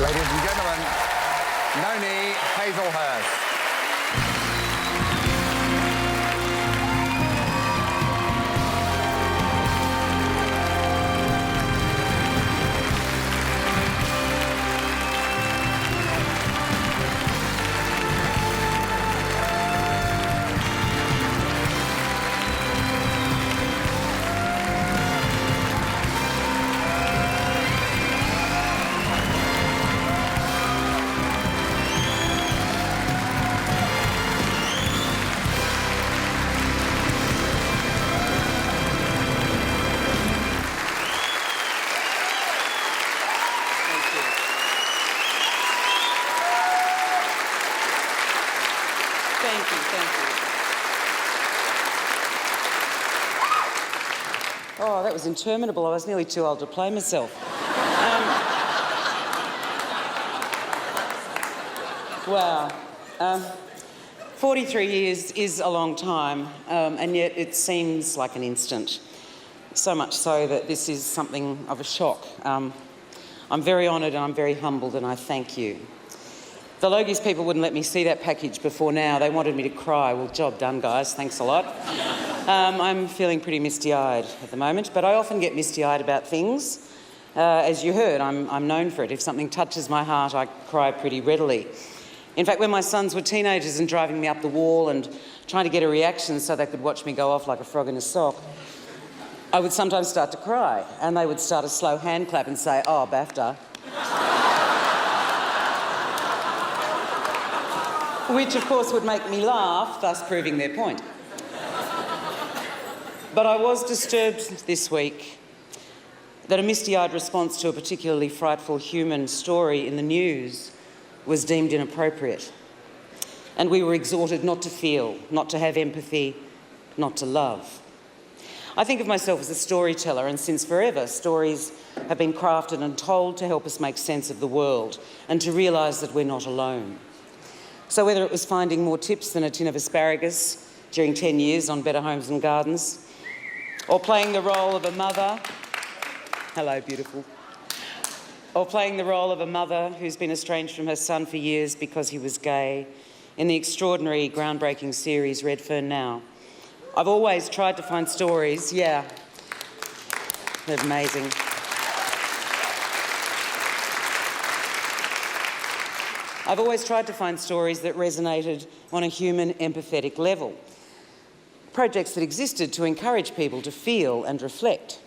Ladies and gentlemen, Noni Hazelhurst. Oh, that was interminable. I was nearly too old to play myself. Wow. 43 years is a long time, and yet it seems like an instant. So much so that this is something of a shock. I'm very honoured and I'm very humbled, and I thank you. The Logies people wouldn't let me see that package before now. They wanted me to cry. Well, job done, guys. Thanks a lot. I'm feeling pretty misty-eyed at the moment, but I often get misty-eyed about things. As you heard, I'm known for it. If something touches my heart, I cry pretty readily. In fact, when my sons were teenagers and driving me up the wall and trying to get a reaction so they could watch me go off like a frog in a sock, I would sometimes start to cry, and they would start a slow hand clap and say, "Oh, BAFTA." Which, of course, would make me laugh, thus proving their point. But I was disturbed this week that a misty-eyed response to a particularly frightful human story in the news was deemed inappropriate. And we were exhorted not to feel, not to have empathy, not to love. I think of myself as a storyteller, and since forever, stories have been crafted and told to help us make sense of the world and to realise that we're not alone. So whether it was finding more tips than a tin of asparagus during 10 years on Better Homes and Gardens, or playing the role of a mother, hello beautiful, or playing the role of a mother who's been estranged from her son for years because he was gay in the extraordinary, groundbreaking series Redfern Now, I've always tried to find stories, yeah, they're amazing. I've always tried to find stories that resonated on a human, empathetic level. Projects that existed to encourage people to feel and reflect.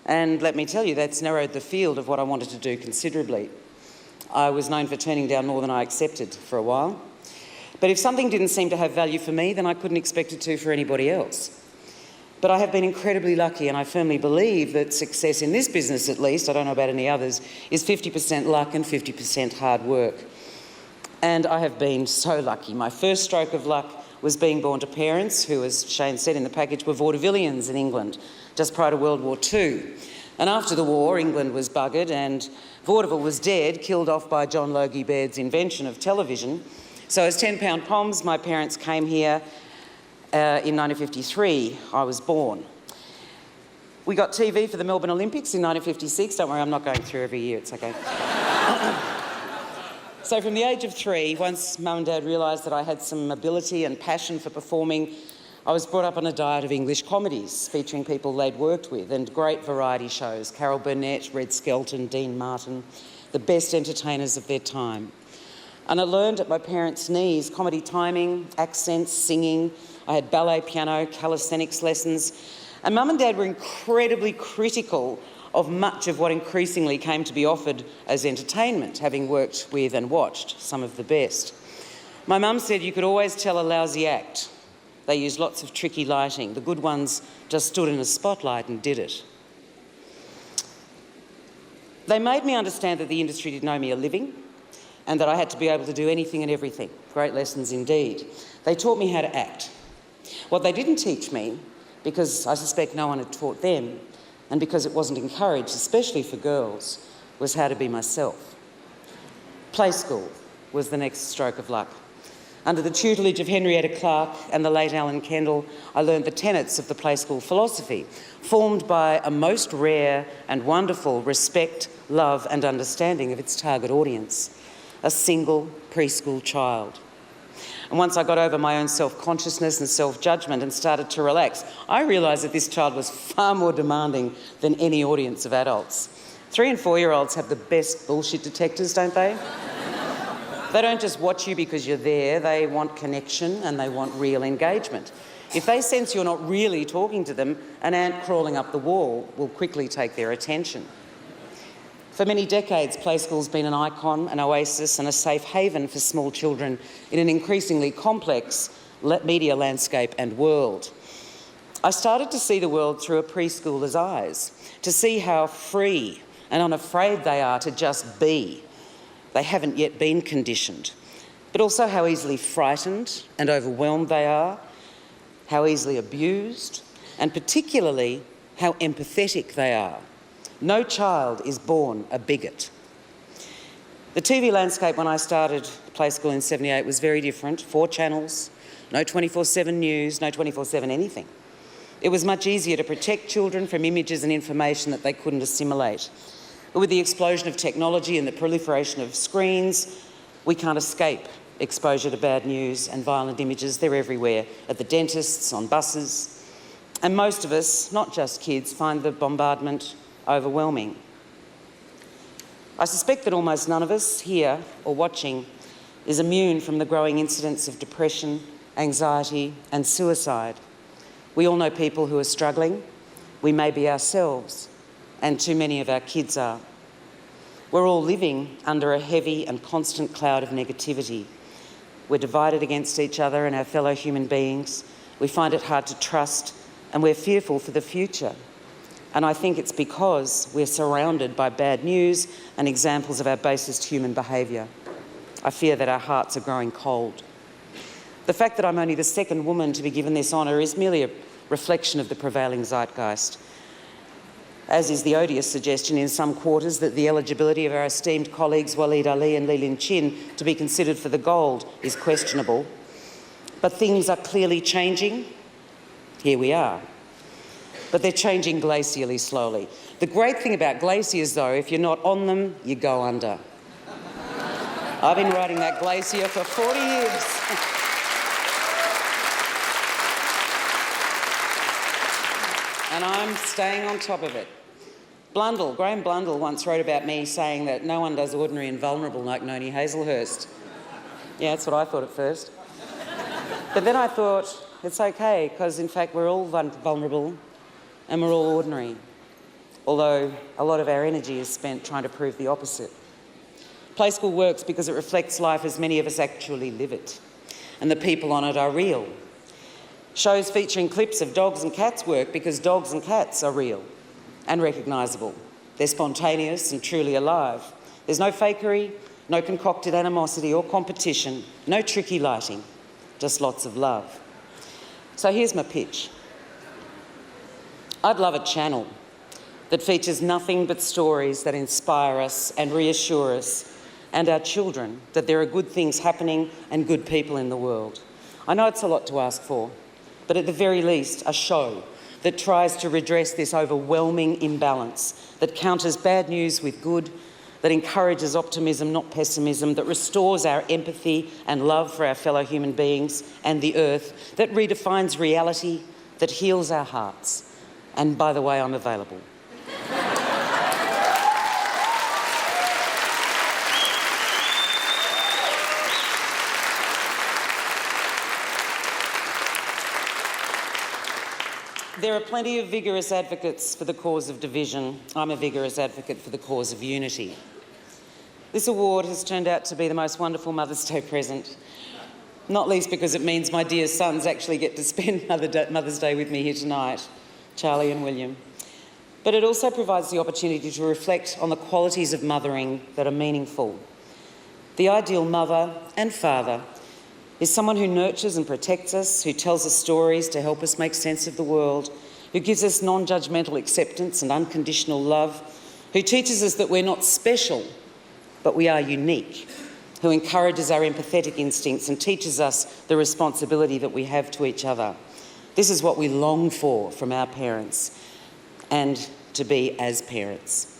And let me tell you, that's narrowed the field of what I wanted to do considerably. I was known for turning down more than I accepted for a while. But if something didn't seem to have value for me, then I couldn't expect it to for anybody else. But I have been incredibly lucky, and I firmly believe that success in this business, at least, I don't know about any others, is 50% luck and 50% hard work. And I have been so lucky. My first stroke of luck was being born to parents who, as Shane said in the package, were vaudevillians in England just prior to World War II. And after the war, England was buggered and vaudeville was dead, killed off by John Logie Baird's invention of television. So as 10-pound poms, my parents came here in 1953. I was born. We got TV for the Melbourne Olympics in 1956. Don't worry, I'm not going through every year, it's okay. So from the age of 3, once Mum and Dad realised that I had some ability and passion for performing, I was brought up on a diet of English comedies featuring people they'd worked with and great variety shows, Carol Burnett, Red Skelton, Dean Martin, the best entertainers of their time. And I learned at my parents' knees comedy timing, accents, singing. I had ballet, piano, calisthenics lessons. And Mum and Dad were incredibly critical of much of what increasingly came to be offered as entertainment, having worked with and watched some of the best. My mum said you could always tell a lousy act. They used lots of tricky lighting. The good ones just stood in a spotlight and did it. They made me understand that the industry didn't owe me a living and that I had to be able to do anything and everything. Great lessons indeed. They taught me how to act. What they didn't teach me, because I suspect no one had taught them, and because it wasn't encouraged, especially for girls, was how to be myself. Play school was the next stroke of luck. Under the tutelage of Henrietta Clark and the late Alan Kendall, I learned the tenets of the play school philosophy, formed by a most rare and wonderful respect, love and understanding of its target audience, a single preschool child. And once I got over my own self-consciousness and self-judgment and started to relax, I realised that this child was far more demanding than any audience of adults. 3- and 4-year-olds have the best bullshit detectors, don't they? They don't just watch you because you're there, they want connection and they want real engagement. If they sense you're not really talking to them, an ant crawling up the wall will quickly take their attention. For many decades, play school's been an icon, an oasis and a safe haven for small children in an increasingly complex media landscape and world. I started to see the world through a preschooler's eyes, to see how free and unafraid they are to just be. They haven't yet been conditioned, but also how easily frightened and overwhelmed they are, how easily abused, and particularly how empathetic they are. No child is born a bigot. The TV landscape when I started play school in '78 was very different. 4 channels, no 24/7 news, no 24/7 anything. It was much easier to protect children from images and information that they couldn't assimilate. But with the explosion of technology and the proliferation of screens, we can't escape exposure to bad news and violent images. They're everywhere, at the dentists, on buses. And most of us, not just kids, find the bombardment overwhelming. I suspect that almost none of us here or watching is immune from the growing incidence of depression, anxiety and suicide. We all know people who are struggling. We may be ourselves, and too many of our kids are. We're all living under a heavy and constant cloud of negativity. We're divided against each other and our fellow human beings. We find it hard to trust and we're fearful for the future. And I think it's because we're surrounded by bad news and examples of our basest human behaviour. I fear that our hearts are growing cold. The fact that I'm only the second woman to be given this honour is merely a reflection of the prevailing zeitgeist, as is the odious suggestion in some quarters that the eligibility of our esteemed colleagues Waleed Ali and Lee Lin Chin to be considered for the gold is questionable. But things are clearly changing. Here we are. But they're changing glacially slowly. The great thing about glaciers, though, if you're not on them, you go under. I've been riding that glacier for 40 years. And I'm staying on top of it. Graham Blundell once wrote about me saying that no one does ordinary and vulnerable like Noni Hazelhurst. Yeah, that's what I thought at first. But then I thought, it's okay, because in fact we're all vulnerable and we're all ordinary, although a lot of our energy is spent trying to prove the opposite. Play school works because it reflects life as many of us actually live it, and the people on it are real. Shows featuring clips of dogs and cats work because dogs and cats are real and recognisable. They're spontaneous and truly alive. There's no fakery, no concocted animosity or competition, no tricky lighting, just lots of love. So here's my pitch. I'd love a channel that features nothing but stories that inspire us and reassure us and our children that there are good things happening and good people in the world. I know it's a lot to ask for, but at the very least, a show that tries to redress this overwhelming imbalance, that counters bad news with good, that encourages optimism, not pessimism, that restores our empathy and love for our fellow human beings and the earth, that redefines reality, that heals our hearts. And by the way, I'm available. There are plenty of vigorous advocates for the cause of division. I'm a vigorous advocate for the cause of unity. This award has turned out to be the most wonderful Mother's Day present, not least because it means my dear sons actually get to spend Mother's Day with me here tonight, Charlie and William. But it also provides the opportunity to reflect on the qualities of mothering that are meaningful. The ideal mother and father is someone who nurtures and protects us, who tells us stories to help us make sense of the world, who gives us non-judgmental acceptance and unconditional love, who teaches us that we're not special, but we are unique, who encourages our empathetic instincts and teaches us the responsibility that we have to each other. This is what we long for from our parents and to be as parents.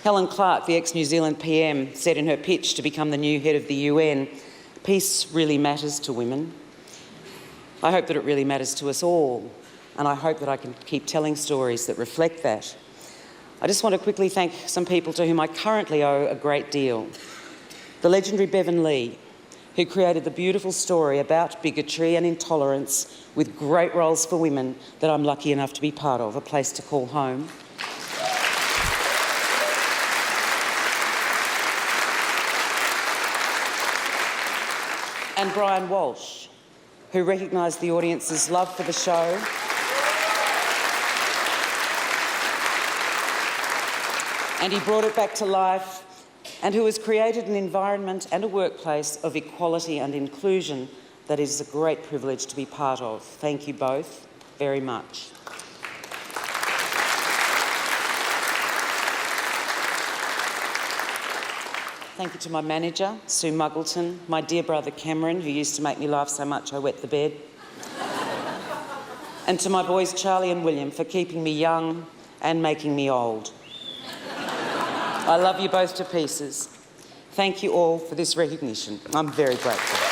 Helen Clark, the ex-New Zealand PM, said in her pitch to become the new head of the UN, peace really matters to women. I hope that it really matters to us all, and I hope that I can keep telling stories that reflect that. I just want to quickly thank some people to whom I currently owe a great deal. The legendary Bevan Lee, who created the beautiful story about bigotry and intolerance with great roles for women that I'm lucky enough to be part of, A Place to Call Home. And Brian Walsh, who recognised the audience's love for the show and he brought it back to life, and who has created an environment and a workplace of equality and inclusion that is a great privilege to be part of. Thank you both very much. Thank you to my manager, Sue Muggleton, my dear brother Cameron, who used to make me laugh so much I wet the bed, and to my boys Charlie and William for keeping me young and making me old. I love you both to pieces. Thank you all for this recognition. I'm very grateful.